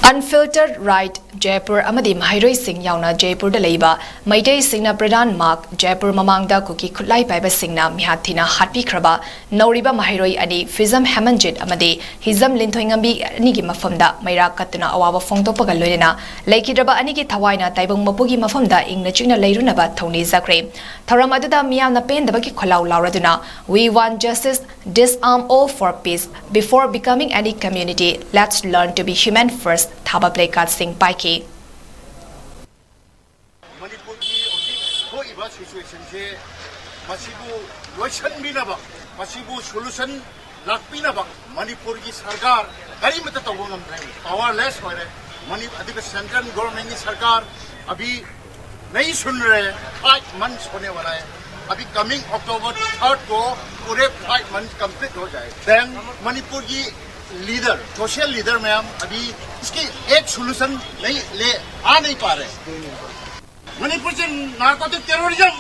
Unfiltered Right Jaipur amadi Mahairoi Singh yauna Jaipur da leiba Maitai Singna Pradhan Mark Jaipur mamangda kuki khutlai paiba Singna mihathina hatpi khraba Nauriba Mahairoi ani Fizam Hamanjit amadi Hizam Linthoingambi ani gi mafamda Maira katuna awawa phongtokpaga loinena Laikidraba ani gi thawaina taibong mapugi mafamda ingna chingna leirunaba thongni zakre Tharam aduda miyamna pendaba gi kholau lauraduna We want justice, disarm all for peace before becoming any community. Let's learn to be human first. Thaba Plakat Singh Paiki. Manipur ki hoiba situation se masibu loisan binaba masibu solution lakpinaba Manipur ki sarkar kari mata tawangam nahi powerless ho rahe Manipur अधिक central government की सरकार अभी नहीं सुन रहे 5 months होने वाला है अभी coming October 3rd को पूरे 5 months complete हो जाए then मणिपुर की लीडर सोशल लीडर में हम अभी इसकी एक सोल्यूशन नहीं ले आ नहीं पा रहे मणिपुर से नार्कोटिक टेररिज्म